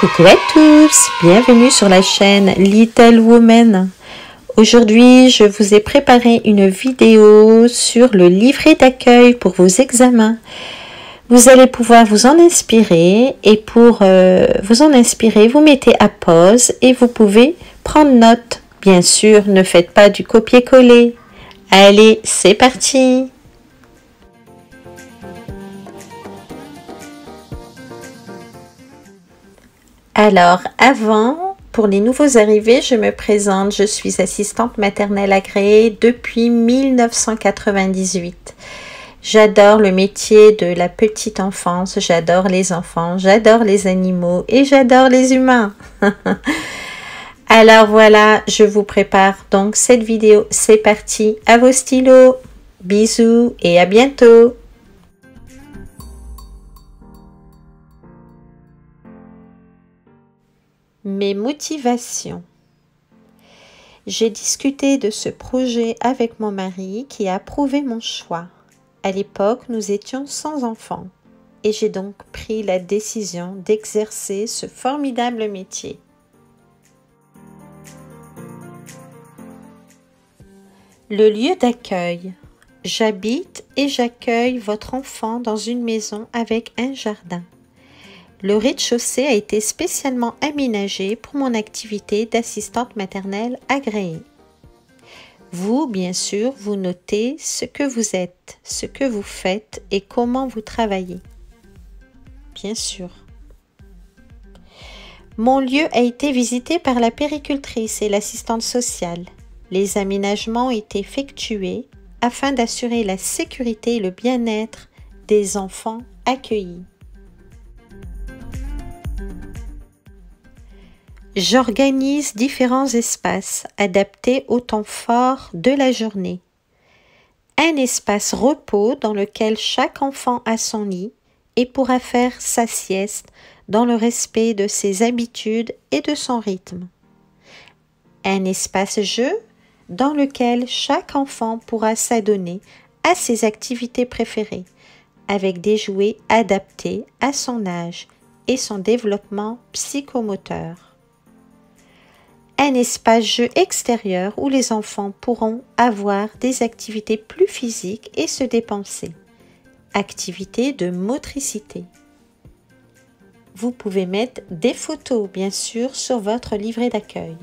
Coucou à tous, bienvenue sur la chaîne Little Woman. Aujourd'hui, je vous ai préparé une vidéo sur le livret d'accueil pour vos examens. Vous allez pouvoir vous en inspirer et pour vous en inspirer, vous mettez à pause et vous pouvez prendre note. Bien sûr, ne faites pas du copier-coller. Allez, c'est parti! Alors, pour les nouveaux arrivés, je me présente. Je suis assistante maternelle agréée depuis 1998. J'adore le métier de la petite enfance, j'adore les enfants, j'adore les animaux et j'adore les humains. Alors voilà, je vous prépare donc cette vidéo. C'est parti, à vos stylos. Bisous et à bientôt. Mes motivations. J'ai discuté de ce projet avec mon mari qui a approuvé mon choix. À l'époque, nous étions sans enfants et j'ai donc pris la décision d'exercer ce formidable métier. Le lieu d'accueil. J'habite et j'accueille votre enfant dans une maison avec un jardin. Le rez-de-chaussée a été spécialement aménagé pour mon activité d'assistante maternelle agréée. Vous, bien sûr, vous notez ce que vous êtes, ce que vous faites et comment vous travaillez. Bien sûr. Mon lieu a été visité par la puéricultrice et l'assistante sociale. Les aménagements ont été effectués afin d'assurer la sécurité et le bien-être des enfants accueillis. J'organise différents espaces adaptés au temps fort de la journée. Un espace repos dans lequel chaque enfant a son lit et pourra faire sa sieste dans le respect de ses habitudes et de son rythme. Un espace jeu dans lequel chaque enfant pourra s'adonner à ses activités préférées avec des jouets adaptés à son âge et son développement psychomoteur. Un espace jeu extérieur où les enfants pourront avoir des activités plus physiques et se dépenser. Activités de motricité. Vous pouvez mettre des photos, bien sûr, sur votre livret d'accueil.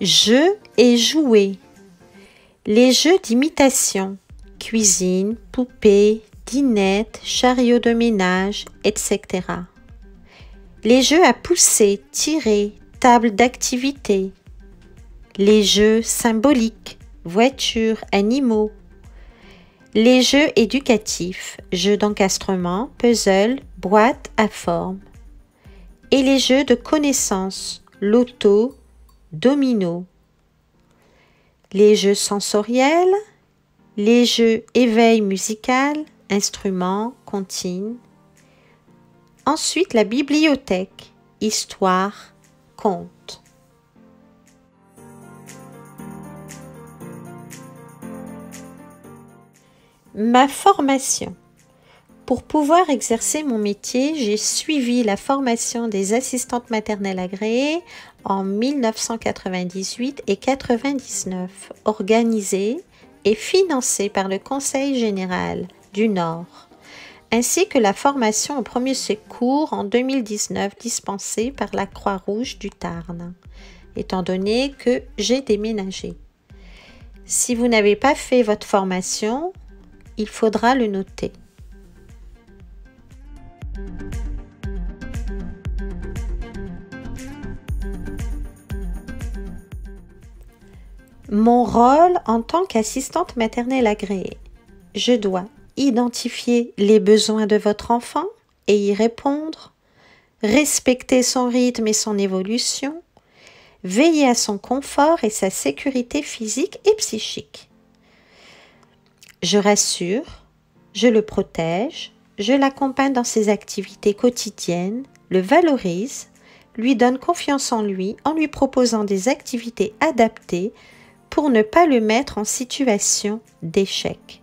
Jeux et jouets. Les jeux d'imitation, cuisine, poupées, dinettes, chariots de ménage, etc. Les jeux à pousser, tirer, table d'activité. Les jeux symboliques, voitures, animaux. Les jeux éducatifs, jeux d'encastrement, puzzle, boîte à forme. Et les jeux de connaissances, loto, domino. Les jeux sensoriels, les jeux éveil musical, instruments, comptines. Ensuite, la bibliothèque, histoire, conte. Ma formation. Pour pouvoir exercer mon métier, j'ai suivi la formation des assistantes maternelles agréées en 1998 et 1999, organisée et financée par le Conseil général du Nord, ainsi que la formation au premier secours en 2019 dispensée par la Croix-Rouge du Tarn, étant donné que j'ai déménagé. Si vous n'avez pas fait votre formation, il faudra le noter. Mon rôle en tant qu'assistante maternelle agréée. Je dois identifier les besoins de votre enfant et y répondre, respecter son rythme et son évolution, veiller à son confort et sa sécurité physique et psychique. Je rassure, je le protège, je l'accompagne dans ses activités quotidiennes, le valorise, lui donne confiance en lui proposant des activités adaptées pour ne pas le mettre en situation d'échec.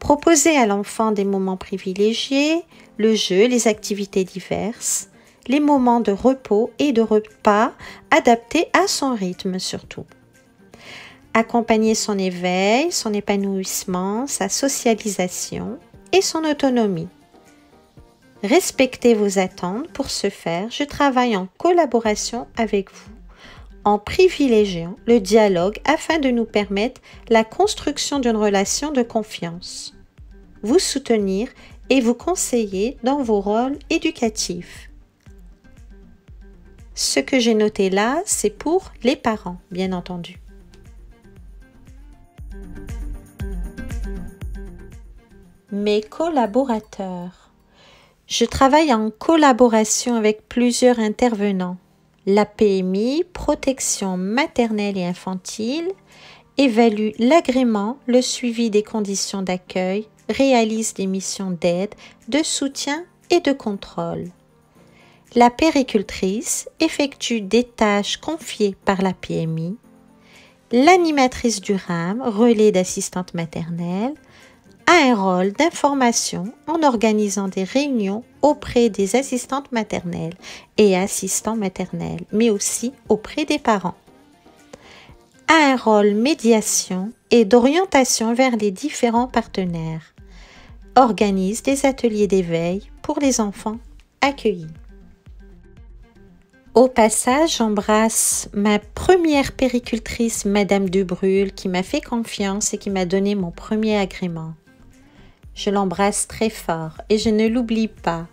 Proposez à l'enfant des moments privilégiés, le jeu, les activités diverses, les moments de repos et de repas adaptés à son rythme surtout. Accompagnez son éveil, son épanouissement, sa socialisation et son autonomie. Respectez vos attentes. Pour ce faire, je travaille en collaboration avec vous, en privilégiant le dialogue afin de nous permettre la construction d'une relation de confiance, vous soutenir et vous conseiller dans vos rôles éducatifs. Ce que j'ai noté là, c'est pour les parents, bien entendu. Mes collaborateurs. Je travaille en collaboration avec plusieurs intervenants. La PMI, protection maternelle et infantile, évalue l'agrément, le suivi des conditions d'accueil, réalise des missions d'aide, de soutien et de contrôle. La puéricultrice effectue des tâches confiées par la PMI. L'animatrice du RAM, relais d'assistante maternelle, a un rôle d'information en organisant des réunions auprès des assistantes maternelles et assistants maternels, mais aussi auprès des parents. A un rôle médiation et d'orientation vers les différents partenaires. Organise des ateliers d'éveil pour les enfants accueillis. Au passage, j'embrasse ma première puéricultrice, Madame Dubrul, qui m'a fait confiance et qui m'a donné mon premier agrément. Je l'embrasse très fort et je ne l'oublie pas.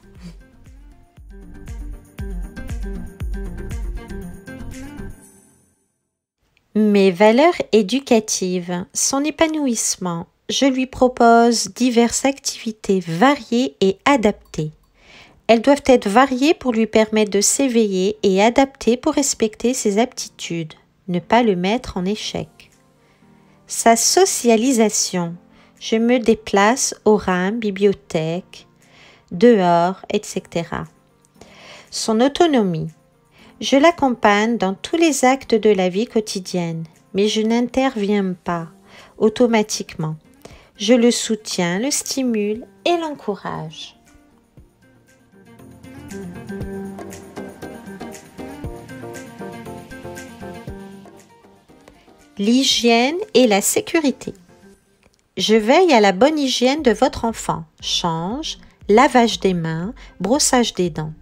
Mes valeurs éducatives, son épanouissement. Je lui propose diverses activités variées et adaptées. Elles doivent être variées pour lui permettre de s'éveiller et adaptées pour respecter ses aptitudes, ne pas le mettre en échec. Sa socialisation. Je me déplace au RAM, bibliothèque, dehors, etc. Son autonomie. Je l'accompagne dans tous les actes de la vie quotidienne, mais je n'interviens pas automatiquement. Je le soutiens, le stimule et l'encourage. L'hygiène et la sécurité. Je veille à la bonne hygiène de votre enfant, change, lavage des mains, brossage des dents,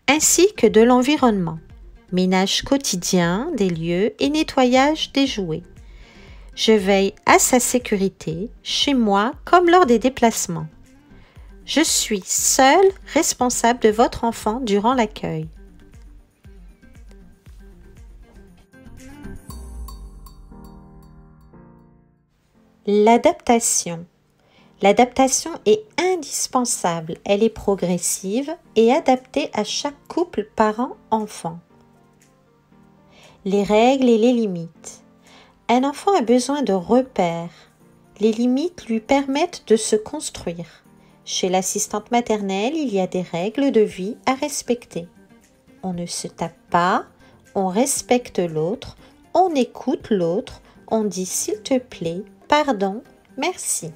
ainsi que de l'environnement, ménage quotidien des lieux et nettoyage des jouets. Je veille à sa sécurité, chez moi comme lors des déplacements. Je suis seule responsable de votre enfant durant l'accueil. L'adaptation. L'adaptation est indispensable. Elle est progressive et adaptée à chaque couple parent-enfant. Les règles et les limites. Un enfant a besoin de repères. Les limites lui permettent de se construire. Chez l'assistante maternelle, il y a des règles de vie à respecter. On ne se tape pas, on respecte l'autre, on écoute l'autre, on dit s'il te plaît, pardon, merci.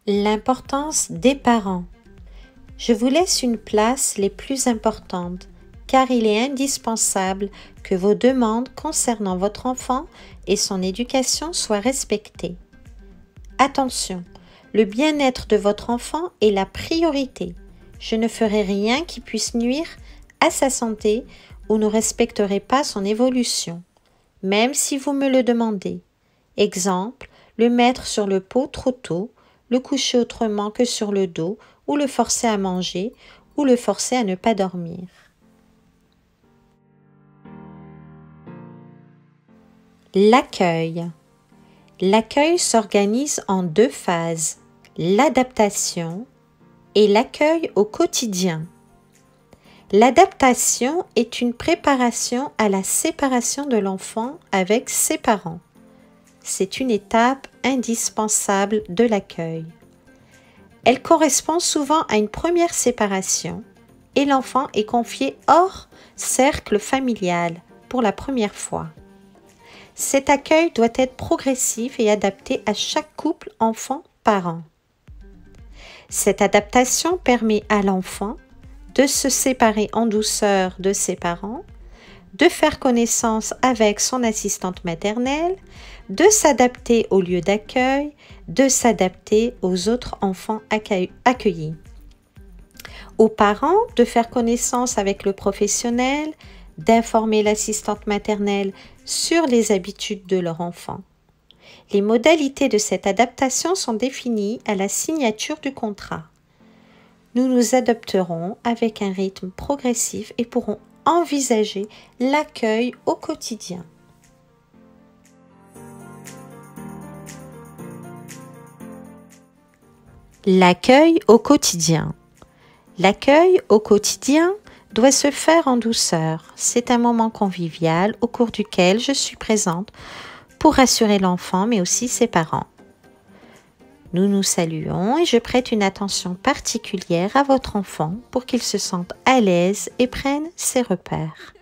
L'importance des parents. Je vous laisse une place les plus importantes, car il est indispensable que vos demandes concernant votre enfant et son éducation soient respectées. Attention, le bien-être de votre enfant est la priorité. Je ne ferai rien qui puisse nuire à sa santé ou ne respecterai pas son évolution, même si vous me le demandez. Exemple, le mettre sur le pot trop tôt, le coucher autrement que sur le dos, ou le forcer à manger, ou le forcer à ne pas dormir. L'accueil. L'accueil s'organise en 2 phases, l'adaptation et l'accueil au quotidien. L'adaptation est une préparation à la séparation de l'enfant avec ses parents. C'est une étape indispensable de l'accueil. Elle correspond souvent à une première séparation et l'enfant est confié hors cercle familial pour la première fois. Cet accueil doit être progressif et adapté à chaque couple enfant-parent. Cette adaptation permet à l'enfant de se séparer en douceur de ses parents, de faire connaissance avec son assistante maternelle, de s'adapter au lieu d'accueil, de s'adapter aux autres enfants accueillis. Aux parents de faire connaissance avec le professionnel, d'informer l'assistante maternelle sur les habitudes de leur enfant. Les modalités de cette adaptation sont définies à la signature du contrat. Nous nous adapterons avec un rythme progressif et pourrons envisager l'accueil au quotidien. L'accueil au quotidien. L'accueil au quotidien doit se faire en douceur. C'est un moment convivial au cours duquel je suis présente pour rassurer l'enfant mais aussi ses parents. Nous nous saluons et je prête une attention particulière à votre enfant pour qu'il se sente à l'aise et prenne ses repères.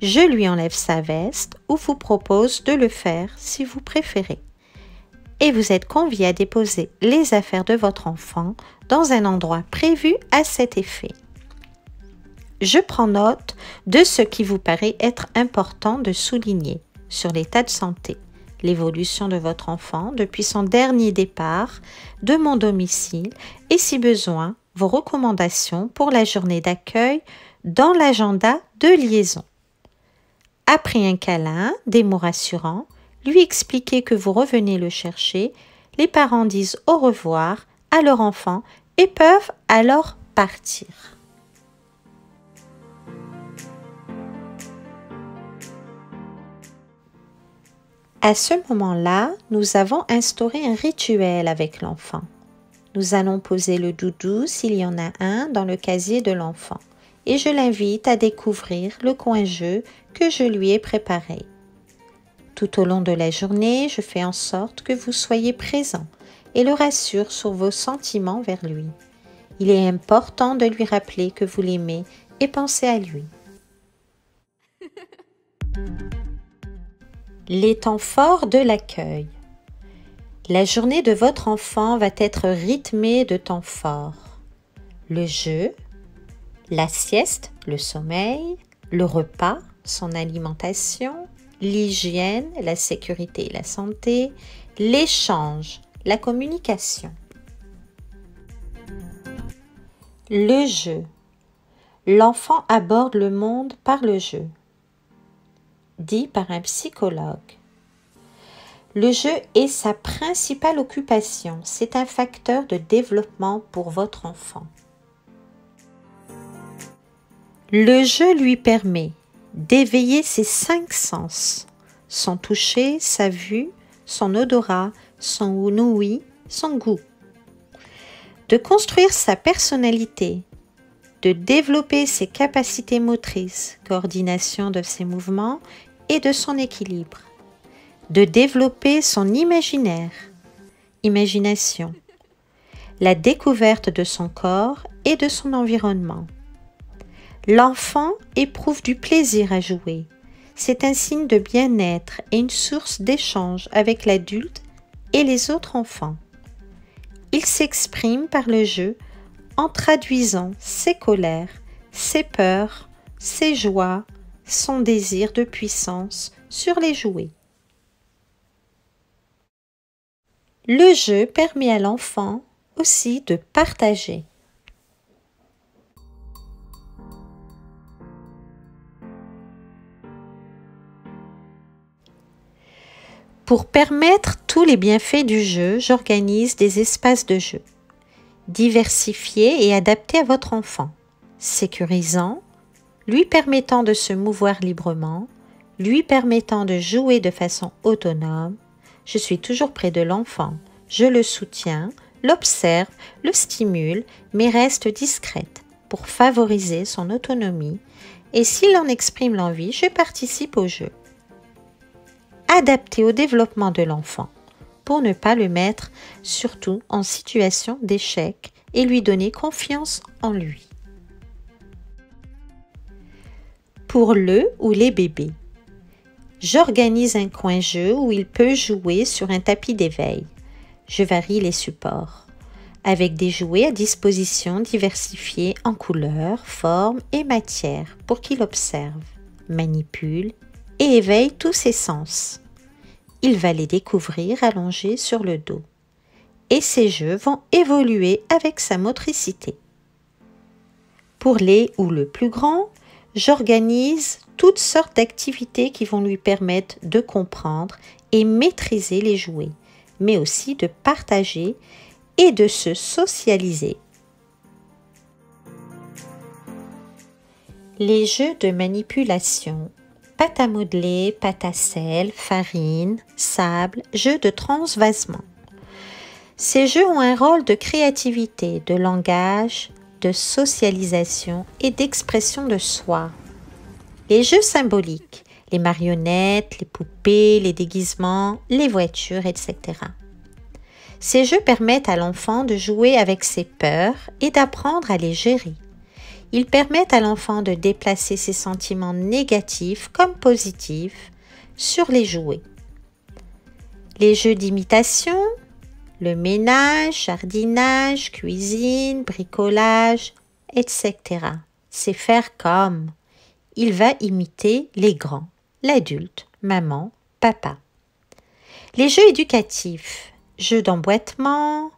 Je lui enlève sa veste ou vous propose de le faire si vous préférez. Et vous êtes convié à déposer les affaires de votre enfant dans un endroit prévu à cet effet. Je prends note de ce qui vous paraît être important de souligner sur l'état de santé, l'évolution de votre enfant depuis son dernier départ de mon domicile et si besoin, vos recommandations pour la journée d'accueil dans l'agenda de liaison. Après un câlin, des mots rassurants, lui expliquer que vous revenez le chercher, les parents disent au revoir à leur enfant et peuvent alors partir. À ce moment-là, nous avons instauré un rituel avec l'enfant. Nous allons poser le doudou s'il y en a un dans le casier de l'enfant et je l'invite à découvrir le coin jeu que je lui ai préparé. Tout au long de la journée, je fais en sorte que vous soyez présent et le rassure sur vos sentiments vers lui. Il est important de lui rappeler que vous l'aimez et pensez à lui. Les temps forts de l'accueil. La journée de votre enfant va être rythmée de temps forts. Le jeu, la sieste, le sommeil, le repas, son alimentation, l'hygiène, la sécurité et la santé, l'échange, la communication. Le jeu. L'enfant aborde le monde par le jeu. Dit par un psychologue. Le jeu est sa principale occupation. C'est un facteur de développement pour votre enfant. Le jeu lui permet d'éveiller ses 5 sens, son toucher, sa vue, son odorat, son ouïe, son goût. De construire sa personnalité, de développer ses capacités motrices, coordination de ses mouvements et de son équilibre, de développer son imagination, la découverte de son corps et de son environnement. L'enfant éprouve du plaisir à jouer. C'est un signe de bien-être et une source d'échange avec l'adulte et les autres enfants. Il s'exprime par le jeu en traduisant ses colères, ses peurs, ses joies, son désir de puissance sur les jouets. Le jeu permet à l'enfant aussi de partager. Pour permettre tous les bienfaits du jeu, j'organise des espaces de jeu, diversifiés et adaptés à votre enfant, sécurisants, lui permettant de se mouvoir librement, lui permettant de jouer de façon autonome. Je suis toujours près de l'enfant, je le soutiens, l'observe, le stimule, mais reste discrète pour favoriser son autonomie et s'il en exprime l'envie, je participe au jeu. Adapté au développement de l'enfant pour ne pas le mettre surtout en situation d'échec et lui donner confiance en lui. pour le ou les bébés. J'organise un coin jeu où il peut jouer sur un tapis d'éveil. Je varie les supports, avec des jouets à disposition diversifiés en couleurs, formes et matières pour qu'il observe, manipule et éveille tous ses sens. Il va les découvrir allongés sur le dos. Et ces jeux vont évoluer avec sa motricité. Pour les ou le plus grand, j'organise toutes sortes d'activités qui vont lui permettre de comprendre et maîtriser les jouets, mais aussi de partager et de se socialiser. Les jeux de manipulation, pâte à modeler, pâte à sel, farine, sable, jeux de transvasement. Ces jeux ont un rôle de créativité, de langage, de socialisation et d'expression de soi. Les jeux symboliques, les marionnettes, les poupées, les déguisements, les voitures, etc. Ces jeux permettent à l'enfant de jouer avec ses peurs et d'apprendre à les gérer. Ils permettent à l'enfant de déplacer ses sentiments négatifs comme positifs sur les jouets. Les jeux d'imitation, le ménage, jardinage, cuisine, bricolage, etc. C'est faire comme. Il va imiter les grands, l'adulte, maman, papa. Les jeux éducatifs, jeux d'emboîtement,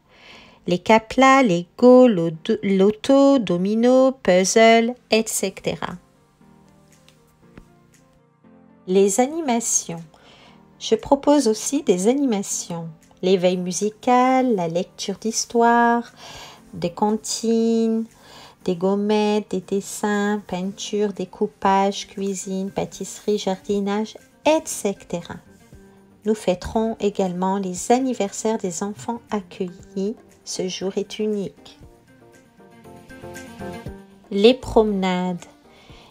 les caplas, les Go, loto, domino, puzzle, etc. Les animations. Je propose aussi des animations. L'éveil musical, la lecture d'histoire, des comptines, des gommettes, des dessins, peinture, découpage, cuisine, pâtisserie, jardinage, etc. Nous fêterons également les anniversaires des enfants accueillis. Ce jour est unique. Les promenades.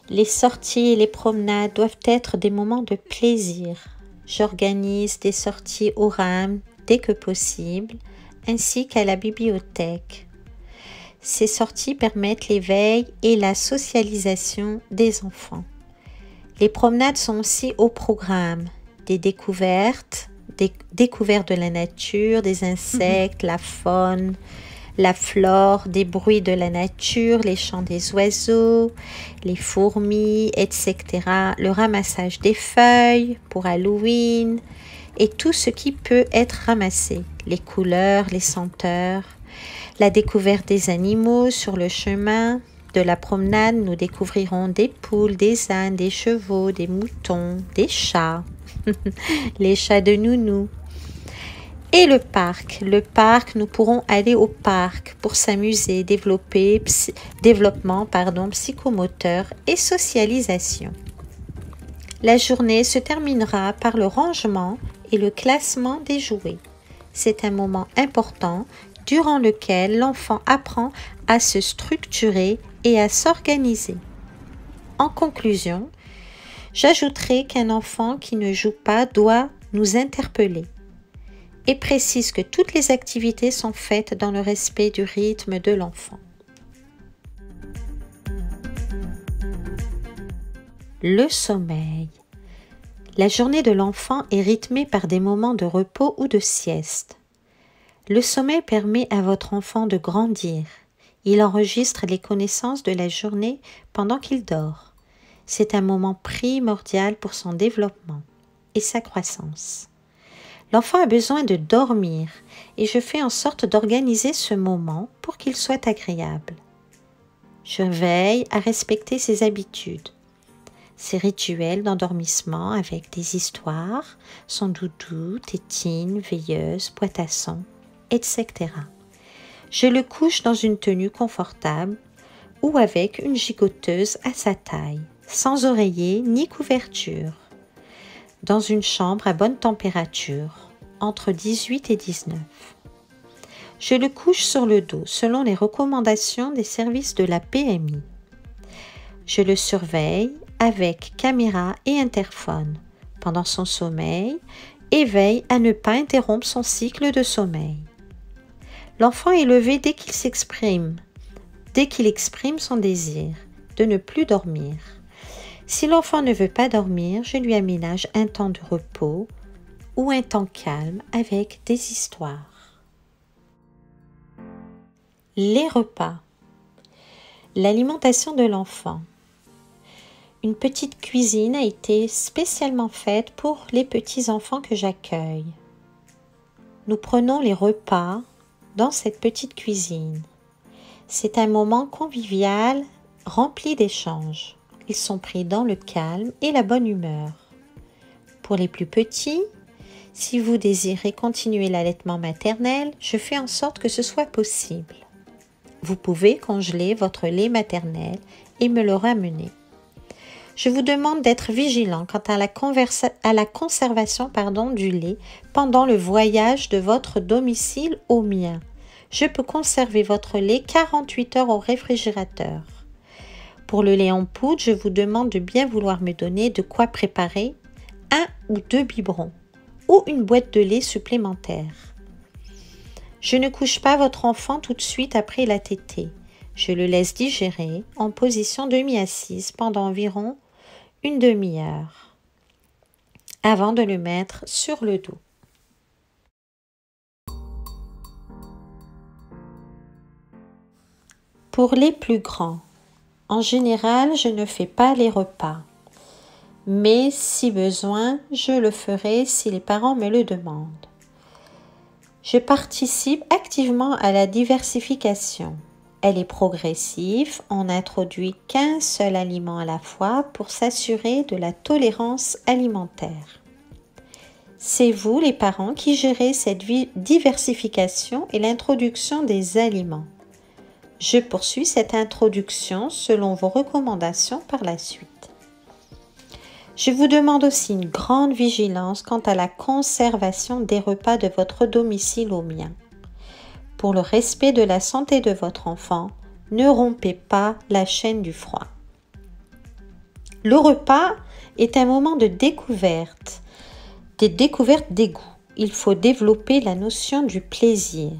Les sorties et les promenades doivent être des moments de plaisir. J'organise des sorties au RAM dès que possible, ainsi qu'à la bibliothèque. Ces sorties permettent l'éveil et la socialisation des enfants. Les promenades sont aussi au programme, des découvertes de la nature, des insectes, la faune, la flore, des bruits de la nature, les chants des oiseaux, les fourmis, etc. Le ramassage des feuilles pour Halloween et tout ce qui peut être ramassé, les couleurs, les senteurs. La découverte des animaux sur le chemin de la promenade, nous découvrirons des poules, des ânes, des chevaux, des moutons, des chats, les chats de nounou. Et le parc, nous pourrons aller au parc pour s'amuser, développement psychomoteur et socialisation. La journée se terminera par le rangement et le classement des jouets. C'est un moment important durant lequel l'enfant apprend à se structurer et à s'organiser. En conclusion, j'ajouterai qu'un enfant qui ne joue pas doit nous interpeller et précise que toutes les activités sont faites dans le respect du rythme de l'enfant. Le sommeil. La journée de l'enfant est rythmée par des moments de repos ou de sieste. Le sommeil permet à votre enfant de grandir. Il enregistre les connaissances de la journée pendant qu'il dort. C'est un moment primordial pour son développement et sa croissance. L'enfant a besoin de dormir et je fais en sorte d'organiser ce moment pour qu'il soit agréable. Je veille à respecter ses habitudes, ses rituels d'endormissement avec des histoires, son doudou, tétine, veilleuse, boîte à son, etc. Je le couche dans une tenue confortable ou avec une gigoteuse à sa taille, sans oreiller ni couverture, dans une chambre à bonne température, entre 18 et 19. Je le couche sur le dos selon les recommandations des services de la PMI. Je le surveille avec caméra et interphone pendant son sommeil et veille à ne pas interrompre son cycle de sommeil. L'enfant est levé dès qu'il exprime son désir de ne plus dormir. Si l'enfant ne veut pas dormir, je lui aménage un temps de repos ou un temps calme avec des histoires. Les repas. L'alimentation de l'enfant. Une petite cuisine a été spécialement faite pour les petits-enfants que j'accueille. Nous prenons les repas dans cette petite cuisine. C'est un moment convivial, rempli d'échanges. Ils sont pris dans le calme et la bonne humeur. Pour les plus petits, si vous désirez continuer l'allaitement maternel, je fais en sorte que ce soit possible. Vous pouvez congeler votre lait maternel et me le ramener. Je vous demande d'être vigilant quant à la conservation du lait pendant le voyage de votre domicile au mien. Je peux conserver votre lait 48 heures au réfrigérateur. Pour le lait en poudre, je vous demande de bien vouloir me donner de quoi préparer 1 ou 2 biberons ou une boîte de lait supplémentaire. Je ne couche pas votre enfant tout de suite après la tétée. Je le laisse digérer en position demi-assise pendant environ une demi-heure avant de le mettre sur le dos. Pour les plus grands, en général, je ne fais pas les repas, mais si besoin, je le ferai si les parents me le demandent. Je participe activement à la diversification. Elle est progressive, on n'introduit qu'un seul aliment à la fois pour s'assurer de la tolérance alimentaire. C'est vous, les parents, qui gérez cette diversification et l'introduction des aliments. Je poursuis cette introduction selon vos recommandations par la suite. Je vous demande aussi une grande vigilance quant à la conservation des repas de votre domicile au mien. Pour le respect de la santé de votre enfant, ne rompez pas la chaîne du froid. Le repas est un moment de découverte, des découvertes des goûts. Il faut développer la notion du plaisir.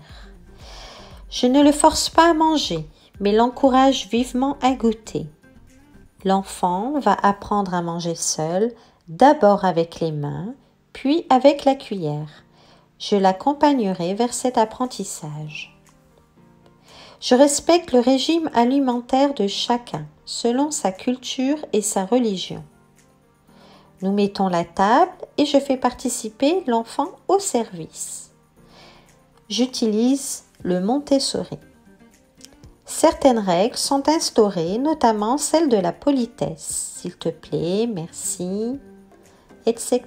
Je ne le force pas à manger, mais l'encourage vivement à goûter. L'enfant va apprendre à manger seul, d'abord avec les mains, puis avec la cuillère. Je l'accompagnerai vers cet apprentissage. Je respecte le régime alimentaire de chacun, selon sa culture et sa religion. Nous mettons la table et je fais participer l'enfant au service. J'utilise le Montessori. Certaines règles sont instaurées, notamment celle de la politesse. S'il te plaît, merci, etc.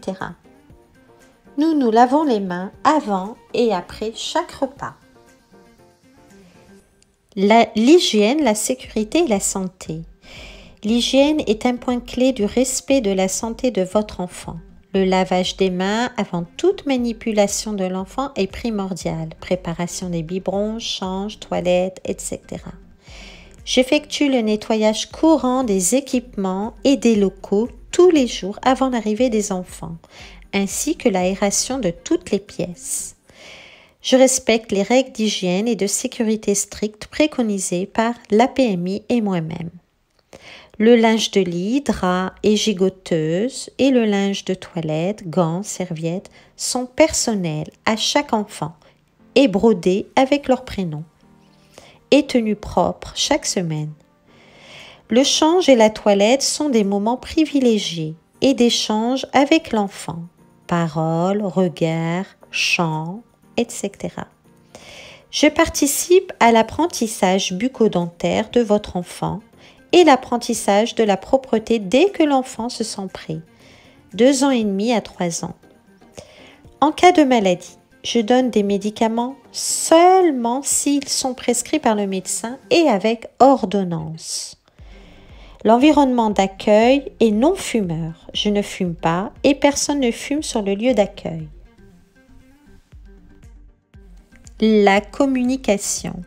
Nous lavons les mains avant et après chaque repas. L'hygiène, la sécurité et la santé. L'hygiène est un point clé du respect de la santé de votre enfant. Le lavage des mains avant toute manipulation de l'enfant est primordial. Préparation des biberons, change, toilettes, etc. J'effectue le nettoyage courant des équipements et des locaux tous les jours avant l'arrivée des enfants, ainsi que l'aération de toutes les pièces. Je respecte les règles d'hygiène et de sécurité strictes préconisées par l'APMI et moi-même. Le linge de lit, drap et gigoteuse et le linge de toilette, gants, serviettes sont personnels à chaque enfant et brodés avec leur prénom et tenus propres chaque semaine. Le change et la toilette sont des moments privilégiés et d'échange avec l'enfant. Paroles, regards, chants, etc. Je participe à l'apprentissage bucco-dentaire de votre enfant et l'apprentissage de la propreté dès que l'enfant se sent prêt, 2 ans et demi à 3 ans. En cas de maladie, je donne des médicaments seulement s'ils sont prescrits par le médecin et avec ordonnance. L'environnement d'accueil est non fumeur. Je ne fume pas et personne ne fume sur le lieu d'accueil. La communication.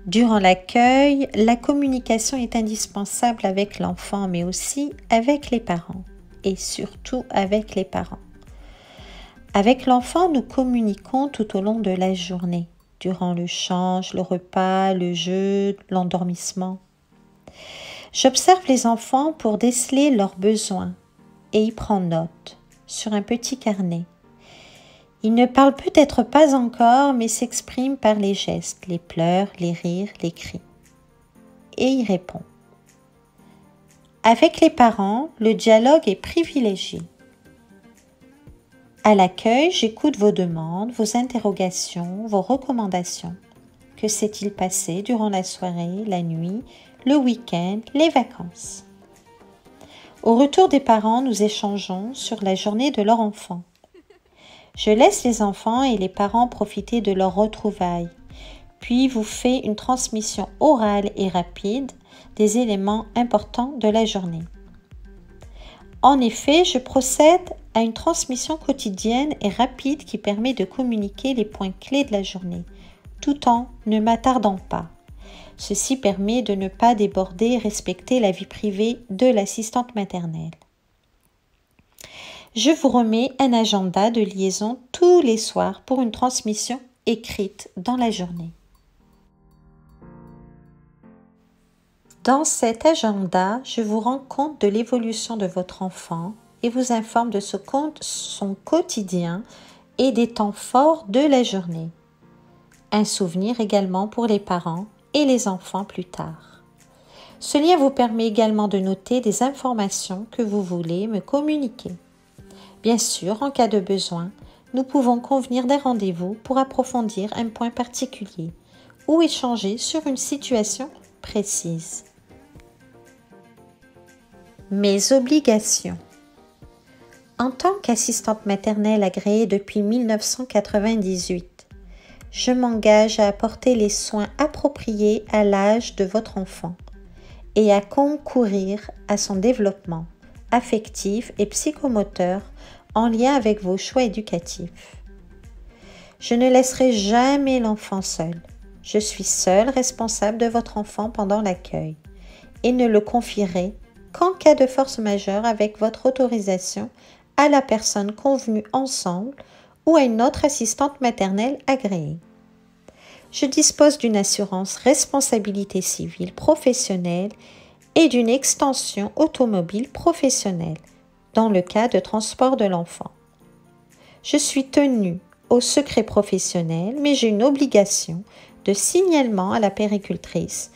Durant l'accueil, la communication est indispensable avec l'enfant, mais aussi avec les parents, et surtout avec les parents. Avec l'enfant, nous communiquons tout au long de la journée, durant le change, le repas, le jeu, l'endormissement. J'observe les enfants pour déceler leurs besoins et y prends note sur un petit carnet. Ils ne parlent peut-être pas encore, mais s'expriment par les gestes, les pleurs, les rires, les cris. Et il répond. Avec les parents, le dialogue est privilégié. À l'accueil, j'écoute vos demandes, vos interrogations, vos recommandations. Que s'est-il passé durant la soirée, la nuit, le week-end, les vacances? Au retour des parents, nous échangeons sur la journée de leur enfant. Je laisse les enfants et les parents profiter de leurs retrouvailles, puis vous fais une transmission orale et rapide des éléments importants de la journée. En effet, je procède à une transmission quotidienne et rapide qui permet de communiquer les points clés de la journée, tout en ne m'attardant pas. Ceci permet de ne pas déborder et respecter la vie privée de l'assistante maternelle. Je vous remets un agenda de liaison tous les soirs pour une transmission écrite dans la journée. Dans cet agenda, je vous rends compte de l'évolution de votre enfant et vous informe de son quotidien et des temps forts de la journée. Un souvenir également pour les parents et les enfants plus tard. Ce lien vous permet également de noter des informations que vous voulez me communiquer. Bien sûr, en cas de besoin, nous pouvons convenir d'un rendez-vous pour approfondir un point particulier ou échanger sur une situation précise. Mes obligations. En tant qu'assistante maternelle agréée depuis 1998, je m'engage à apporter les soins appropriés à l'âge de votre enfant et à concourir à son développement affectif et psychomoteur en lien avec vos choix éducatifs. Je ne laisserai jamais l'enfant seul. Je suis seule responsable de votre enfant pendant l'accueil et ne le confierai qu'en cas de force majeure avec votre autorisation à la personne convenue ensemble ou à une autre assistante maternelle agréée. Je dispose d'une assurance responsabilité civile professionnelle et d'une extension automobile professionnelle dans le cas de transport de l'enfant. Je suis tenue au secret professionnel, mais j'ai une obligation de signalement à la puéricultrice,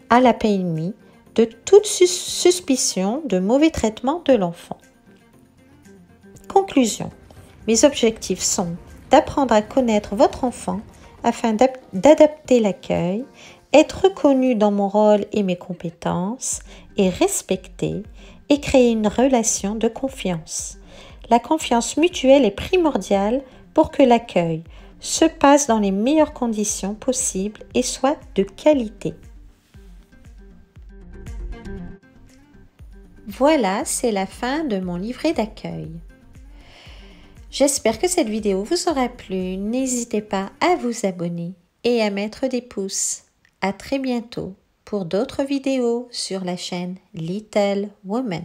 à la PMI, de toute suspicion de mauvais traitement de l'enfant. Conclusion. Mes objectifs sont d'apprendre à connaître votre enfant afin d'adapter l'accueil, être reconnu dans mon rôle et mes compétences, et respecter et créer une relation de confiance. La confiance mutuelle est primordiale pour que l'accueil se passe dans les meilleures conditions possibles et soit de qualité. Voilà, c'est la fin de mon livret d'accueil. J'espère que cette vidéo vous aura plu. N'hésitez pas à vous abonner et à mettre des pouces. À très bientôt pour d'autres vidéos sur la chaîne Little Woman.